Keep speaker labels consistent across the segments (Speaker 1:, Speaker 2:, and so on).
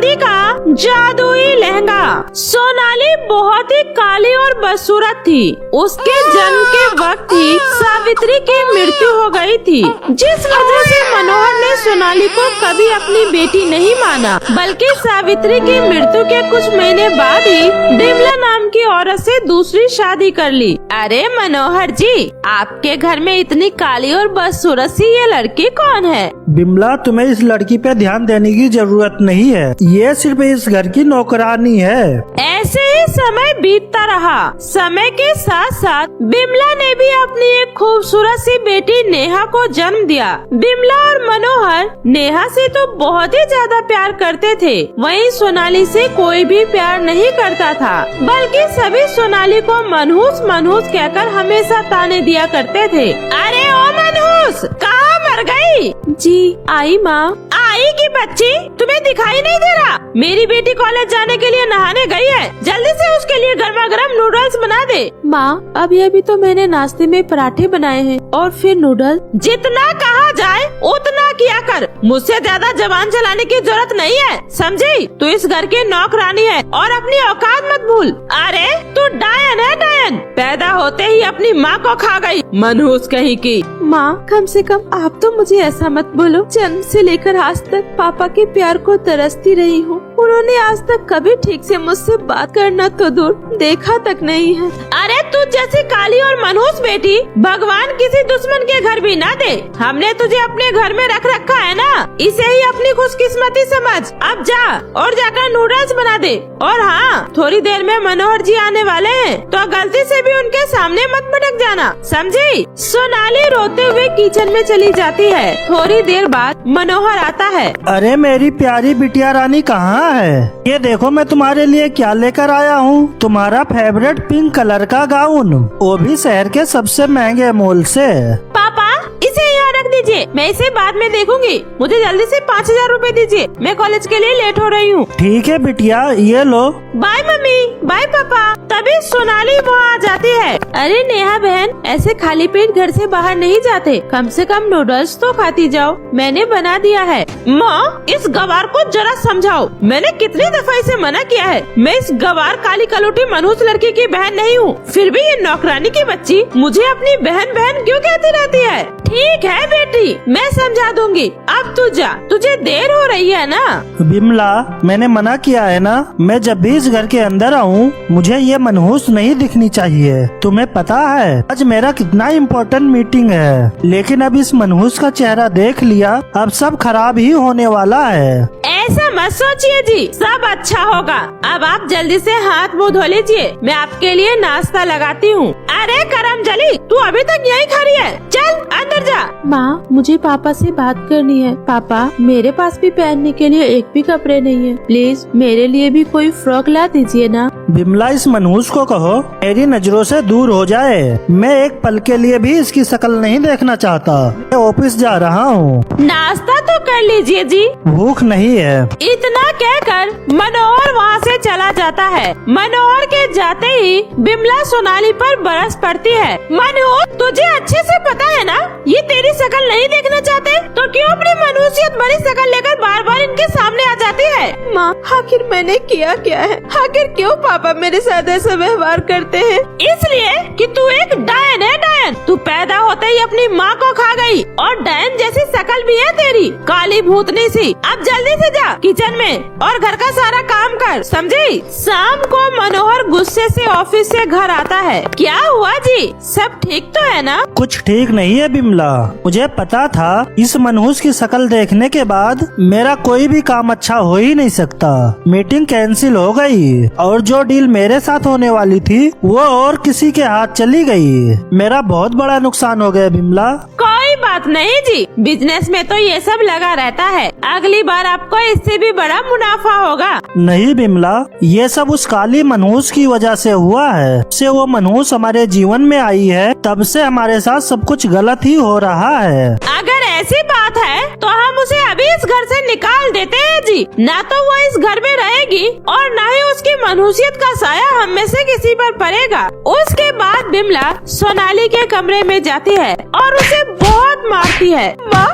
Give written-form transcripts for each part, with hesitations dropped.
Speaker 1: सोनाली का जादुई लहंगा। सोनाली बहुत ही काली और बदसूरत थी। उसके जन्म के वक्त ही सावित्री की मृत्यु हो गई थी, जिस वजह से मनोहर ने सोनाली को कभी अपनी बेटी नहीं माना, बल्कि सावित्री की मृत्यु के कुछ महीने बाद ही बिमला नाम की औरत से दूसरी शादी कर ली। अरे मनोहर जी, आपके घर में इतनी काली और बदसूरत सी ये लड़की कौन है?
Speaker 2: बिमला, तुम्हें इस लड़की पे ध्यान देने की जरूरत नहीं है। ये सिर्फ इस घर की नौकरानी है।
Speaker 1: ऐसे ही समय बीतता रहा। समय के साथ साथ बिमला ने भी अपनी एक खूबसूरत सी बेटी नेहा को जन्म दिया। बिमला और मनोहर नेहा से तो बहुत ही ज्यादा प्यार करते थे, वहीं सोनाली से कोई भी प्यार नहीं करता था, बल्कि सभी सोनाली को मनहूस मनहूस कहकर हमेशा ताने दिया करते थे। अरे ओ मनहूस, कहाँ मर गई? जी आई माँ। आई की बच्ची, तुम्हें दिखाई नहीं दे रहा? मेरी बेटी कॉलेज जाने के लिए नहाने गई है, जल्दी से उसके लिए गर्मा गर्म नूडल्स बना दे। माँ, अभी तो मैंने नाश्ते में पराठे बनाए हैं और फिर नूडल। जितना कहा जाए उतना किया कर, मुझसे ज्यादा जबान चलाने की जरूरत नहीं है, समझी? तू इस घर की नौकरानी है और अपनी औकात मत भूल। अरे तू डायन है, डायन। पैदा होते ही अपनी माँ को खा गई, मनहूस कहीं की। माँ, कम से कम आप तो मुझे ऐसा मत बोलो। जन्म से लेकर आज तक पापा के प्यार को तरसती रही हूँ। उन्होंने आज तक कभी ठीक से मुझसे बात करना तो दूर देखा तक नहीं है। अरे तू जैसी काली और मनहूस बेटी भगवान किसी दुश्मन के घर भी ना दे। हमने तुझे अपने घर में रख रखा है ना, इसे ही अपनी खुशकिस्मती समझ। अब जा और जाकर नूडल्स बना दे। और हाँ, थोड़ी देर में मनोहर जी आने वाले हैं, तो गलती से भी उनके सामने मत भटक जाना, समझी? सोनाली रोते हुए किचन में चली जाती है। थोड़ी देर बाद मनोहर आता है।
Speaker 2: अरे मेरी प्यारी बिटिया रानी कहाँ है? ये देखो मैं तुम्हारे लिए क्या लेकर आया हूँ। तुम्हारा फेवरेट पिंक कलर का गाउन, वो भी शहर के सबसे महंगे मॉल से।
Speaker 1: पापा, इसे यहाँ रख दीजिए, मैं इसे बाद में देखूंगी। मुझे जल्दी से 5000 रूपए दीजिए, मैं कॉलेज के लिए लेट हो रही हूँ।
Speaker 2: ठीक है बिटिया, ये लो।
Speaker 1: बाय मम्मी, बाय पापा। तभी सोनाली वहाँ आ जाती है। अरे नेहा बहन, ऐसे खाली पेट घर से बाहर नहीं जाते, कम से कम नूडल्स तो खाती जाओ, मैंने बना दिया है। माँ, इस गवार को जरा समझाओ, मैंने कितनी दफा इसे मना किया है। मैं इस गवार काली कलूटी मनहूस लड़की की बहन नहीं हूँ, फिर भी ये नौकरानी की बच्ची मुझे अपनी बहन बहन क्यों कहती रहती है? ठीक है बेटी, मैं समझा दूंगी। अब तू जा, तुझे देर हो रही है ना।
Speaker 2: बिमला, मैंने मना किया है ना, मैं जब भी इस घर के अंदर आऊँ मुझे ये मनहूस नहीं दिखनी चाहिए। तुम्हें पता है आज मेरा कितना इम्पोर्टेंट मीटिंग है, लेकिन अब इस मनहूस का चेहरा देख लिया, अब सब खराब ही होने वाला है।
Speaker 1: ऐसा मत सोचिए जी, सब अच्छा होगा। अब आप जल्दी से हाथ मुँह धो लीजिए, मैं आपके लिए नाश्ता लगाती हूँ। अरे करमजली, तू अभी तक यहीं खड़ी है, चल अंदर जा। माँ, मुझे पापा से बात करनी है। पापा, मेरे पास भी पहनने के लिए एक भी कपड़े नहीं है, प्लीज मेरे लिए भी कोई फ्रॉक ला दीजिए ना।
Speaker 2: बिमला, इस मनहूस को कहो मेरी नजरों से दूर हो जाए। मैं एक पल के लिए भी इसकी शक्ल नहीं देखना चाहता। मैं ऑफिस जा रहा हूँ।
Speaker 1: नाश्ता तो कर लीजिए जी।
Speaker 2: भूख नहीं है।
Speaker 1: इतना कहकर मनोहर वहाँ से चला जाता है। मनोहर के जाते ही बिमला सोनाली पर बरस पड़ती है। मनोहर, तुझे अच्छे से पता है ना ये तेरी शक्ल नहीं देखना चाहते, तो क्यों अपनी मनहूसियत भरी शक्ल लेकर बार बार इनके सामने आ जाती है? माँ, आखिर मैंने किया क्या है? आखिर क्यों पापा मेरे साथ ऐसा व्यवहार करते हैं? इसलिए कि तू एक डायन है, डायन। तू पैदा होते ही अपनी माँ को खा गई, और डायन जैसी शक्ल भी है तेरी, काली भूतनी सी। अब जल्दी से जा किचन में और घर का सारा काम कर, समझी? शाम को मनोहर गुस्से से ऑफिस से घर आता है। क्या हुआ जी, सब ठीक तो है ना?
Speaker 2: कुछ ठीक नहीं है बिमला, मुझे पता था इस मनहूस की शक्ल देखने के बाद मेरा कोई भी काम अच्छा हो ही नहीं सकता। मीटिंग कैंसिल हो गई और जो डील मेरे साथ होने वाली थी वो और किसी के हाथ चली गई। मेरा बहुत बड़ा नुकसान हो गया बिमला।
Speaker 1: कोई बात नहीं जी, बिजनेस में तो ये सब लगा रहता है, अगली बार आपको इससे भी बड़ा मुनाफा होगा।
Speaker 2: नहीं बिमला, ये सब उस काली मनहूस की वजह से हुआ है। से वो मनहूस हमारे जीवन में आई है, तब से हमारे साथ सब कुछ गलत ही हो रहा है।
Speaker 1: अगर ऐसी बात है तो हम उसे अभी इस घर से निकाल देते हैं जी, ना तो वो इस घर में रहेगी और न ही उसकी मनहूसियत का साया हम में से किसी पर पड़ेगा। उसके बाद बिमला सोनाली के कमरे में जाती है और उसे बहुत मारती है। माँ,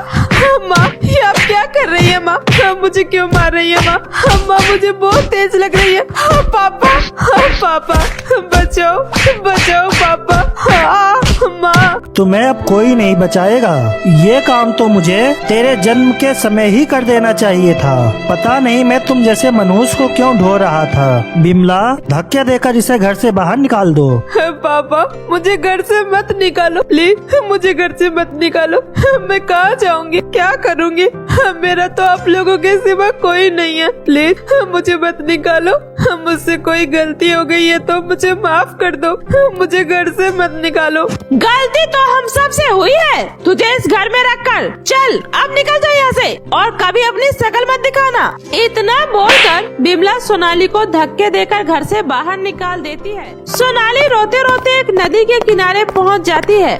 Speaker 1: ये आप क्या कर रही है माँ? मुझे क्यों मार रही है माँ? माँ मुझे बहुत तेज लग रही है। पापा, पापा बचाओ, बचाओ पापा। माँ
Speaker 2: तुम्हें अब कोई नहीं बचाएगा। ये काम तो मुझे तेरे जन्म के समय ही कर देना चाहिए था। पता नहीं मैं तुम जैसे मनुष्य को क्यों ढो रहा था। बिमला, धक्के देकर इसे घर से बाहर निकाल दो।
Speaker 1: पापा मुझे घर से मत निकालो प्लीज, मुझे घर से मत निकालो। मैं कहाँ जाऊंगी, क्या करूंगी? मेरा तो आप लोगों के सिवा कोई नहीं है। प्लीज मुझे मत निकालो। मुझसे कोई गलती हो गई है तो मुझे माफ कर दो। मुझे घर से मत निकालो। गलती तो हम सब से हुई है। तुझे इस घर में रखकर चल, अब निकल जा यहाँ से और कभी अपनी शकल मत दिखाना। इतना बोलकर बिमला सोनाली को धक्के देकर घर से बाहर निकाल देती है। सोनाली रोते रोते एक नदी के किनारे पहुँच जाती है।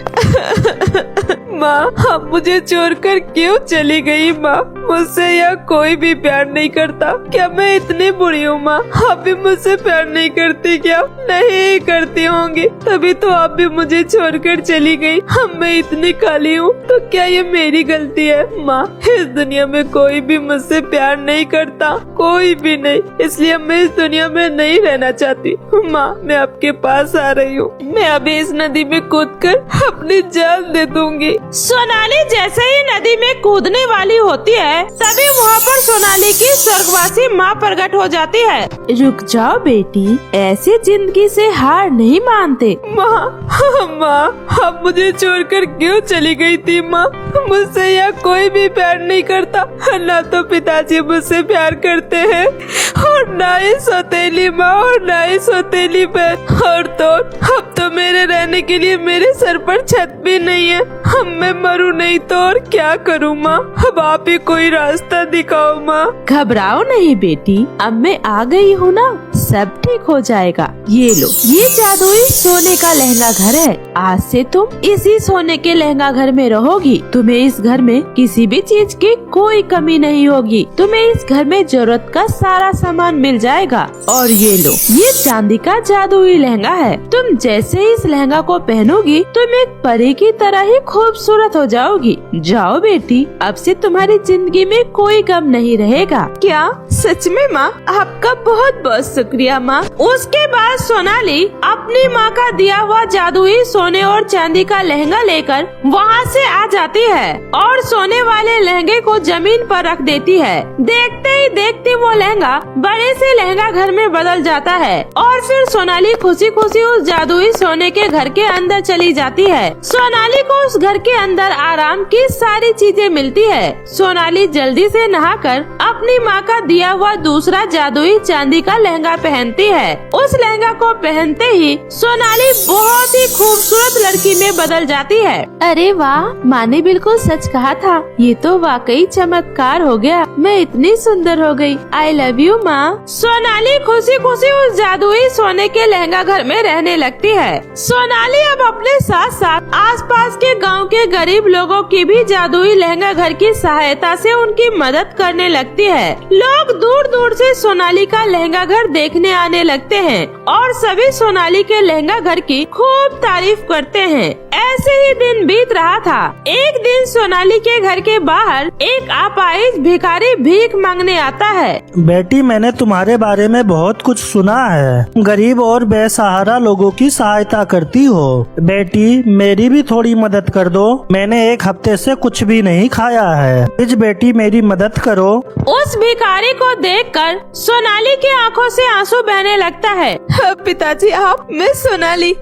Speaker 1: माँ अब मुझे छोड़कर क्यों चली गई? माँ मुझसे यह कोई भी प्यार नहीं करता क्या? मैं इतनी बुरी हूँ माँ? आप भी मुझसे प्यार नहीं करती क्या? नहीं करती होंगी, तभी तो आप भी मुझे छोड़कर चली गई। मैं इतनी काली हूँ तो क्या ये मेरी गलती है? माँ इस दुनिया में कोई भी मुझसे प्यार नहीं करता, कोई भी नहीं, इसलिए मैं इस दुनिया में नहीं रहना चाहती। माँ मैं आपके पास आ रही हूँ। मैं अभी इस नदी में कूदकर अपनी जान दे दूंगी। सोनाली जैसे ही नदी में कूदने वाली होती है तभी वहाँ पर सोनाली की स्वर्गवासी माँ प्रकट हो जाती है। रुक जाओ बेटी, ऐसे जिंदगी से हार नहीं मानते। माँ, माँ अब मुझे छोड़कर क्यों चली गई थी? माँ मुझसे यह कोई भी प्यार नहीं करता, ना तो पिताजी मुझसे प्यार करते हैं और ना ही सौतेली माँ और ना ही सौतेली बहन। और तो अब तो मेरे रहने के लिए मेरे सर पर छत भी नहीं है। अब मैं मरूं नहीं तो और क्या करूं माँ? अब आप ही कोई रास्ता दिखाओ माँ। घबराओ नहीं बेटी, अब मैं आ गई हूँ ना, सब ठीक हो जाएगा। ये लो, ये जादुई सोने का लहंगा घर है। आज से तुम इसी सोने के लहंगा घर में रहोगी। तुम्हें इस घर में किसी भी चीज की कोई कमी नहीं होगी। तुम्हें इस घर में जरूरत का सारा सामान मिल जाएगा। और ये लो, ये चांदी का जादुई लहंगा है। तुम जैसे ही इस लहंगा को पहनोगी तुम एक परी की तरह ही खूबसूरत हो जाओगी। जाओ बेटी, अब से तुम्हारी जिंदगी में कोई गम नहीं रहेगा। क्या सच में माँ? आपका बहुत बहुत शुक्रिया माँ। उसके बाद सोनाली अपनी माँ का दिया हुआ जादुई सोने और चांदी का लहंगा लेकर वहाँ से आ जाती है और सोने वाले लहंगे को जमीन पर रख देती है। देखते ही देखते वो लहंगा बड़े से लहंगा घर में बदल जाता है और फिर सोनाली खुशी खुशी उस जादुई सोने के घर के अंदर चली जाती है। सोनाली को उस घर के अंदर आराम की सारी चीजें मिलती है। सोनाली जल्दी से नहाकर अपनी माँ का दिया हुआ दूसरा जादुई चांदी का लहंगा पहनती है। उस लहंगा को पहनते ही सोनाली बहुत ही खूबसूरत लड़की में बदल जाती है। अरे वाह, माँ ने बिल्कुल सच कहा था। ये तो वाकई चमत्कार हो गया। मैं इतनी सुंदर हो गई। आई लव यू माँ। सोनाली खुशी खुशी उस जादुई सोने के लहंगा घर में रहने लगती है। सोनाली अब अपने साथ साथ आसपास के गांव के गरीब लोगों की भी जादुई लहंगा घर की सहायता से उनकी मदद करने लगती है। लोग दूर दूर से सोनाली का लहंगा घर देखने आने लगते हैं और सभी सोनाली के लहंगा घर की खूब तारीफ करते हैं। ऐसे ही दिन बीत रहा था। एक दिन सोनाली के घर के बाहर एक अपाहिज भिखारी भीख मांगने आता है।
Speaker 2: बेटी, मैंने तुम्हारे बारे में बहुत कुछ सुना है। गरीब और बेसहारा लोगों की सहायता करती हो। बेटी, मेरी भी थोड़ी मदद कर दो। मैंने एक हफ्ते से कुछ भी नहीं खाया है। प्लीज बेटी, मेरी मदद करो।
Speaker 1: उस भिखारी को देखकर सोनाली की आंखों से आंसू बहने लगता है। पिताजी आप? मैं सोनाली।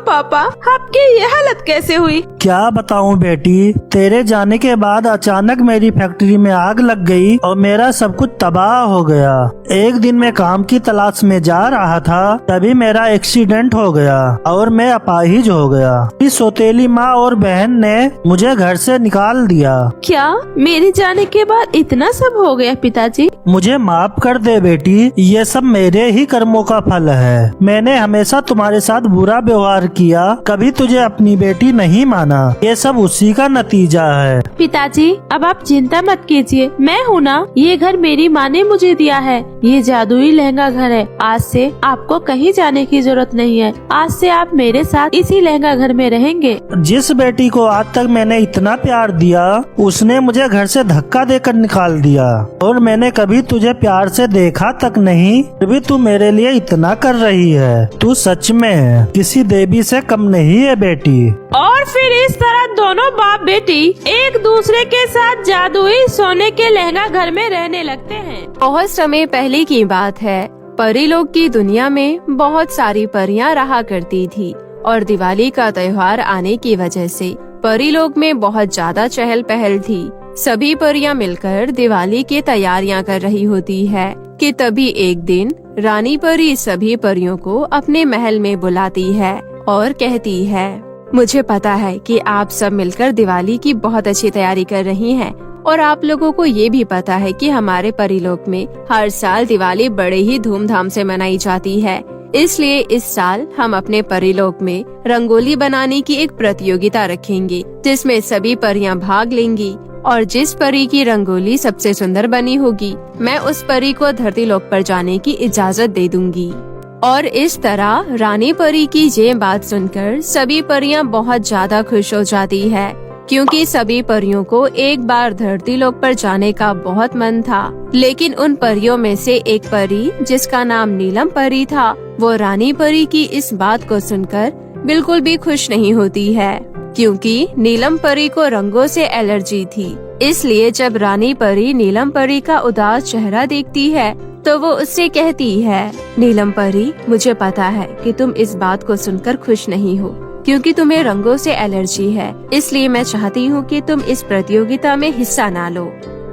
Speaker 1: पापा, आपकी ये हालत कैसे हुई?
Speaker 2: क्या बताऊं बेटी, तेरे जाने के बाद अचानक मेरी फैक्ट्री में आग लग गई और मेरा सब कुछ तबाह हो गया। एक दिन मैं काम की तलाश में जा रहा था, तभी मेरा एक्सीडेंट हो गया और मैं अपाहिज हो गया। इस सौतेली माँ और बहन ने मुझे घर से निकाल दिया।
Speaker 1: क्या मेरे जाने के बाद इतना सब हो गया पिताजी?
Speaker 2: मुझे माफ कर दे बेटी, ये सब मेरे ही कर्मों का फल है। मैंने हमेशा तुम्हारे साथ बुरा व्यवहार किया, कभी तुझे अपनी बेटी नहीं माना। ये सब उसी का नतीजा है।
Speaker 1: पिताजी अब आप चिंता मत कीजिए, मैं हूँ ना। ये घर मेरी माँ ने मुझे दिया है। ये जादुई लहंगा घर है। आज से आपको कहीं जाने की जरूरत नहीं है। आज से आप मेरे साथ इसी लहंगा घर में रहेंगे।
Speaker 2: जिस बेटी को आज तक मैंने इतना प्यार दिया, उसने मुझे घर से धक्का देकर निकाल दिया, और मैंने कभी तुझे प्यार से देखा तक नहीं, फिर भी तू मेरे लिए इतना कर रही है। तू सच में किसी देवी से कम नहीं है बेटी।
Speaker 1: और फिर इस तरह दोनों बाप बेटी एक दूसरे के साथ जादुई सोने के लहंगा घर में रहने लगते हैं।
Speaker 3: बहुत समय पहले की बात है। परीलोक की दुनिया में बहुत सारी परियां रहा करती थी और दिवाली का त्योहार आने की वजह से परीलोक में बहुत ज्यादा चहल पहल थी। सभी परियां मिलकर दिवाली की तैयारियां कर रही होती है कि तभी एक दिन रानी परी सभी परियों को अपने महल में बुलाती है और कहती है, मुझे पता है कि आप सब मिलकर दिवाली की बहुत अच्छी तैयारी कर रही हैं और आप लोगों को ये भी पता है कि हमारे परीलोक में हर साल दिवाली बड़े ही धूमधाम से मनाई जाती है। इसलिए इस साल हम अपने परीलोक में रंगोली बनाने की एक प्रतियोगिता रखेंगे जिसमें सभी परियां भाग लेंगी और जिस परी की रंगोली सबसे सुंदर बनी होगी, मैं उस परी को धरती लोक पर जाने की इजाजत दे दूंगी। और इस तरह रानी परी की ये बात सुनकर सभी परियां बहुत ज्यादा खुश हो जाती है, क्योंकि सभी परियों को एक बार धरती लोक पर जाने का बहुत मन था। लेकिन उन परियों में से एक परी, जिसका नाम नीलम परी था, वो रानी परी की इस बात को सुनकर बिल्कुल भी खुश नहीं होती है, क्योंकि नीलम परी को रंगों से एलर्जी थी। इसलिए जब रानी परी नीलम परी का उदास चेहरा देखती है तो वो उससे कहती है, नीलम परी, मुझे पता है कि तुम इस बात को सुनकर खुश नहीं हो, क्योंकि तुम्हें रंगों से एलर्जी है। इसलिए मैं चाहती हूँ कि तुम इस प्रतियोगिता में हिस्सा ना लो।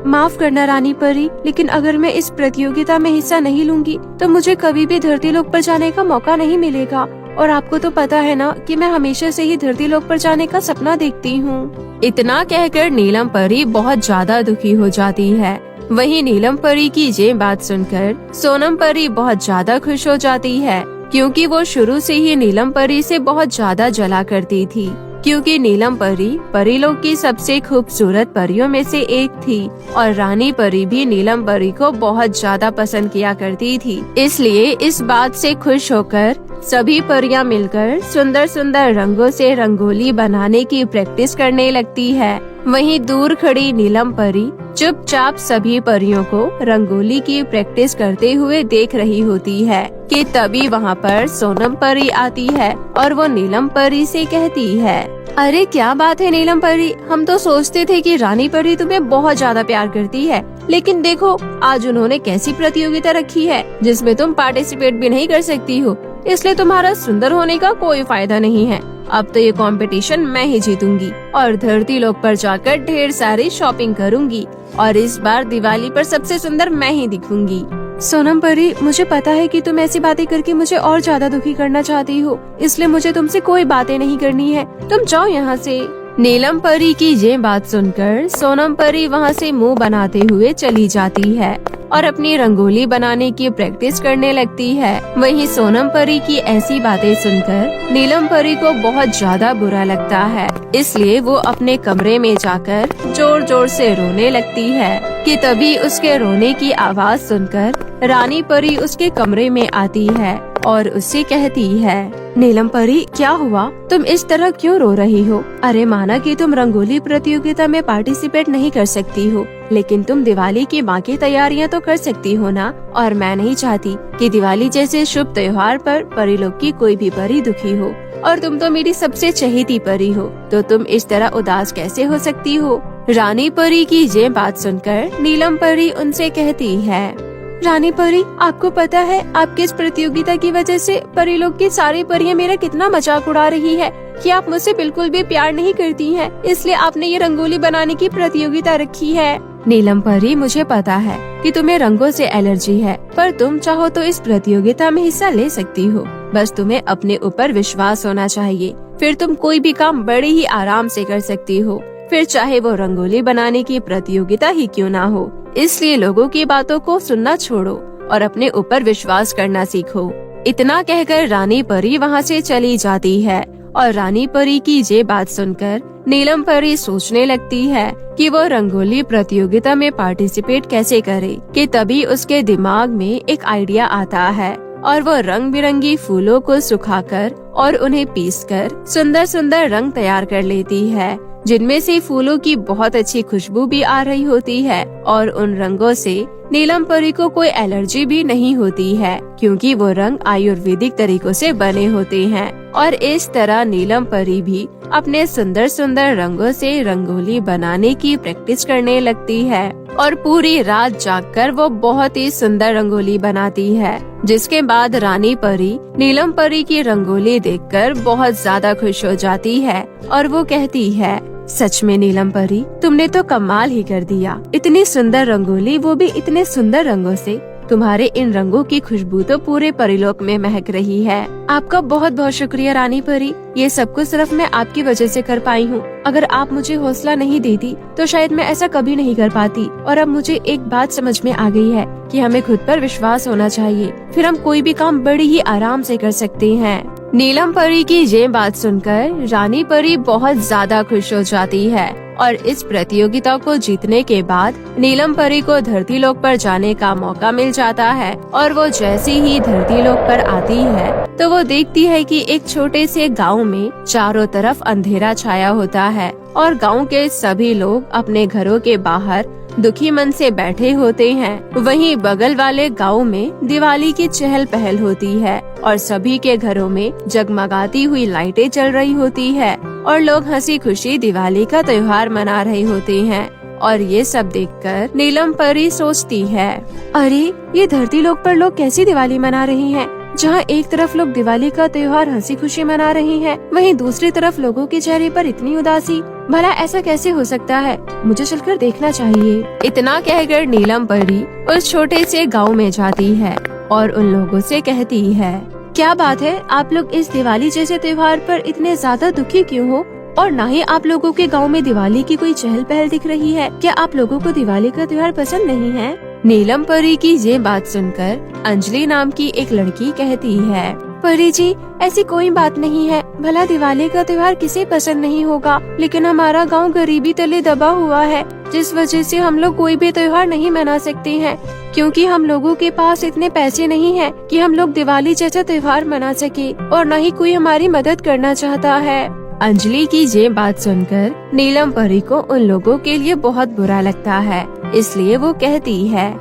Speaker 3: माफ करना रानी परी, लेकिन अगर मैं इस प्रतियोगिता में हिस्सा नहीं लूंगी तो मुझे कभी भी धरती लोक पर जाने का मौका नहीं मिलेगा। और आपको तो पता है ना कि मैं हमेशा से ही धरती लोक पर जाने का सपना देखती हूँ। इतना कहकर नीलम परी बहुत ज्यादा दुखी हो जाती है। वहीं नीलम परी की ये बात सुनकर सोनम परी बहुत ज्यादा खुश हो जाती है, क्योंकि वो शुरू से ही नीलम परी से बहुत ज्यादा जला करती थी, क्योंकि नीलम परी परीलोक की सबसे खूबसूरत परियों में से एक थी और रानी परी भी नीलम परी को बहुत ज्यादा पसंद किया करती थी। इसलिए इस बात से खुश होकर सभी परियां मिलकर सुंदर सुंदर रंगों से रंगोली बनाने की प्रैक्टिस करने लगती है। वहीं दूर खड़ी नीलम परी चुपचाप सभी परियों को रंगोली की प्रैक्टिस करते हुए देख रही होती है कि तभी वहाँ पर सोनम परी आती है और वो नीलम परी से कहती है, अरे क्या बात है नीलम परी, हम तो सोचते थे कि रानी परी तुम्हें बहुत ज्यादा प्यार करती है, लेकिन देखो आज उन्होंने कैसी प्रतियोगिता रखी है जिसमें तुम पार्टिसिपेट भी नहीं कर सकती हो। इसलिए तुम्हारा सुंदर होने का कोई फायदा नहीं है। अब तो ये कंपटीशन मैं ही जीतूंगी और धरती लोक पर जाकर ढेर सारी शॉपिंग करूंगी और इस बार दिवाली पर सबसे सुंदर मैं ही दिखूंगी। सोनम परी, मुझे पता है कि तुम ऐसी बातें करके मुझे और ज्यादा दुखी करना चाहती हो, इसलिए मुझे तुमसे कोई बातें नहीं करनी है। तुम जाओ यहाँ से। नीलम परी की ये बात सुनकर सोनम परी वहाँ से मुंह बनाते हुए चली जाती है और अपनी रंगोली बनाने की प्रैक्टिस करने लगती है। वहीं सोनम परी की ऐसी बातें सुनकर नीलम परी को बहुत ज्यादा बुरा लगता है, इसलिए वो अपने कमरे में जाकर जोर जोर से रोने लगती है कि तभी उसके रोने की आवाज सुनकर रानी परी उसके कमरे में आती है और उससे कहती है, नीलम परी, क्या हुआ? तुम इस तरह क्यों रो रही हो? अरे माना कि तुम रंगोली प्रतियोगिता में पार्टिसिपेट नहीं कर सकती हो, लेकिन तुम दिवाली की बाकी तैयारियां तो कर सकती हो ना। और मैं नहीं चाहती कि दिवाली जैसे शुभ त्योहार पर परीलोक की कोई भी परी दुखी हो, और तुम तो मेरी सबसे चहेती परी हो, तो तुम इस तरह उदास कैसे हो सकती हो? रानी परी की ये बात सुनकर नीलम परी उनसे कहती है, रानी परी, आपको पता है आपकी इस प्रतियोगिता की वजह से परीलोक की सारी परियां मेरा कितना मजाक उड़ा रही है कि आप मुझसे बिल्कुल भी प्यार नहीं करती हैं, इसलिए आपने ये रंगोली बनाने की प्रतियोगिता रखी है। नीलम परी, मुझे पता है कि तुम्हें रंगों से एलर्जी है, पर तुम चाहो तो इस प्रतियोगिता में हिस्सा ले सकती हो। बस तुम्हें अपने ऊपर विश्वास होना चाहिए, फिर तुम कोई भी काम बड़े ही आराम से कर सकती हो, फिर चाहे वो रंगोली बनाने की प्रतियोगिता ही क्यों ना हो। इसलिए लोगों की बातों को सुनना छोड़ो और अपने ऊपर विश्वास करना सीखो। इतना कहकर रानी परी वहाँ से चली जाती है और रानी परी की ये बात सुनकर नीलम परी सोचने लगती है कि वो रंगोली प्रतियोगिता में पार्टिसिपेट कैसे करे कि तभी उसके दिमाग में एक आइडिया आता है और वो रंग बिरंगी फूलों को सुखाकर और उन्हें पीसकर सुंदर सुंदर रंग तैयार कर लेती है, जिनमें से फूलों की बहुत अच्छी खुशबू भी आ रही होती है और उन रंगों से नीलम परी को कोई एलर्जी भी नहीं होती है, क्योंकि वो रंग आयुर्वेदिक तरीकों से बने होते हैं। और इस तरह नीलम परी भी अपने सुंदर सुंदर रंगों से रंगोली बनाने की प्रैक्टिस करने लगती है और पूरी रात जागकर वो बहुत ही सुंदर रंगोली बनाती है। जिसके बाद रानी परी नीलम परी की रंगोली देखकर बहुत ज्यादा खुश हो जाती है और वो कहती है, सच में नीलम परी, तुमने तो कमाल ही कर दिया। इतनी सुंदर रंगोली, वो भी इतने सुंदर रंगों से। तुम्हारे इन रंगों की खुशबू तो पूरे परिलोक में महक रही है। आपका बहुत बहुत शुक्रिया रानी परी, ये सब कुछ सिर्फ मैं आपकी वजह से कर पाई हूँ। अगर आप मुझे हौसला नहीं देती तो शायद मैं ऐसा कभी नहीं कर पाती। और अब मुझे एक बात समझ में आ गई है कि हमें खुद पर विश्वास होना चाहिए, फिर हम कोई भी काम बड़ी ही आराम से कर सकते हैं। नीलम परी की ये बात सुनकर रानी परी बहुत ज्यादा खुश हो जाती है और इस प्रतियोगिता को जीतने के बाद नीलम परी को धरती लोक पर जाने का मौका मिल जाता है। और वो जैसे ही धरती लोक पर आती है तो वो देखती है कि एक छोटे से गांव में चारों तरफ अंधेरा छाया होता है और गांव के सभी लोग अपने घरों के बाहर दुखी मन से बैठे होते हैं। वहीं बगल वाले गांव में दिवाली की चहल पहल होती है और सभी के घरों में जगमगाती हुई लाइटें चल रही होती है और लोग हंसी खुशी दिवाली का त्योहार मना रहे होते हैं। और ये सब देखकर नीलम परी सोचती है, अरे ये धरती लोक पर लोग कैसी दिवाली मना रहे हैं, जहाँ एक तरफ लोग दिवाली का त्योहार हंसी खुशी मना रहे हैं, वहीं दूसरी तरफ लोगों के चेहरे पर इतनी उदासी। भला ऐसा कैसे हो सकता है, मुझे चलकर देखना चाहिए। इतना कहकर नीलम परी उस छोटे से गांव में जाती है और उन लोगों से कहती है, क्या बात है, आप लोग इस दिवाली जैसे त्योहार पर इतने ज्यादा दुखी क्यों हो? और न ही आप लोगों के गांव में दिवाली की कोई चहल पहल दिख रही है। क्या आप लोगों को दिवाली का त्योहार पसंद नहीं है? नीलम परी की ये बात सुनकर अंजलि नाम की एक लड़की कहती है, परी जी, ऐसी कोई बात नहीं है। भला दिवाली का त्योहार किसे पसंद नहीं होगा, लेकिन हमारा गांव गरीबी तले दबा हुआ है, जिस वजह से हम लोग कोई भी त्योहार नहीं मना सकते हैं, क्योंकि हम लोगों के पास इतने पैसे नहीं हैं कि हम लोग दिवाली जैसा त्योहार मना सके, और न ही कोई हमारी मदद करना चाहता है। अंजलि की ये बात सुनकर नीलम परी को उन लोगों के लिए बहुत बुरा लगता है, इसलिए वो कहती है,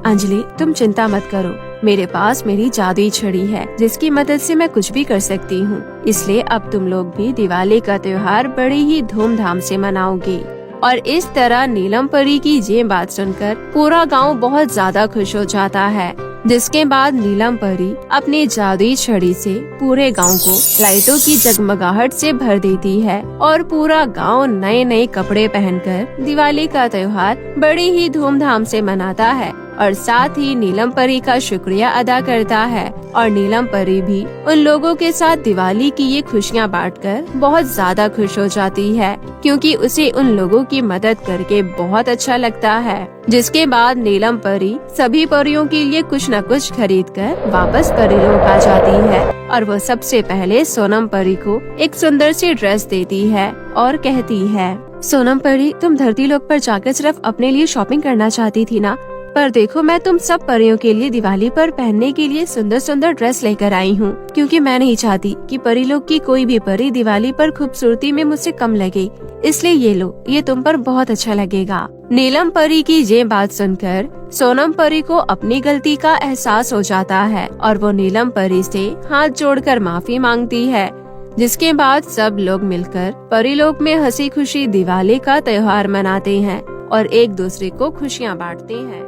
Speaker 3: अंजलि तुम चिंता मत करो, मेरे पास मेरी जादुई छड़ी है जिसकी मदद से मैं कुछ भी कर सकती हूँ, इसलिए अब तुम लोग भी दिवाली का त्योहार बड़ी ही धूमधाम से मनाओगे। और इस तरह नीलम परी की ये बात सुनकर पूरा गांव बहुत ज्यादा खुश हो जाता है। जिसके बाद नीलम परी अपनी जादुई छड़ी से पूरे गांव को लाइटों की जगमगाहट से भर देती है और पूरा गांव नए नए कपड़े पहनकर दिवाली का त्योहार बड़ी ही धूमधाम से मनाता है और साथ ही नीलम परी का शुक्रिया अदा करता है। और नीलम परी भी उन लोगों के साथ दिवाली की ये खुशियाँ बांटकर बहुत ज्यादा खुश हो जाती है, क्योंकि उसे उन लोगों की मदद करके बहुत अच्छा लगता है। जिसके बाद नीलम परी सभी परियों के लिए कुछ न कुछ खरीद कर वापस परीलोक आ जाती है और वो सबसे पहले सोनम परी को एक सुंदर सी ड्रेस देती है और कहती है, सोनम परी, तुम धरती लोक पर जाकर सिर्फ अपने लिए शॉपिंग करना चाहती थी ना, पर देखो मैं तुम सब परियों के लिए दिवाली पर पहनने के लिए सुंदर सुंदर ड्रेस लेकर आई हूँ, क्योंकि मैं नहीं चाहती कि परीलोक की कोई भी परी दिवाली पर खूबसूरती में मुझसे कम लगे, इसलिए ये लो, ये तुम पर बहुत अच्छा लगेगा। नीलम परी की ये बात सुनकर सोनम परी को अपनी गलती का एहसास हो जाता है और वो नीलम परी से हाथ जोड़कर माफी मांगती है। जिसके बाद सब लोग मिलकर परीलोक में हंसी खुशी दिवाली का त्योहार मनाते हैं और एक दूसरे को खुशियाँ बांटते हैं।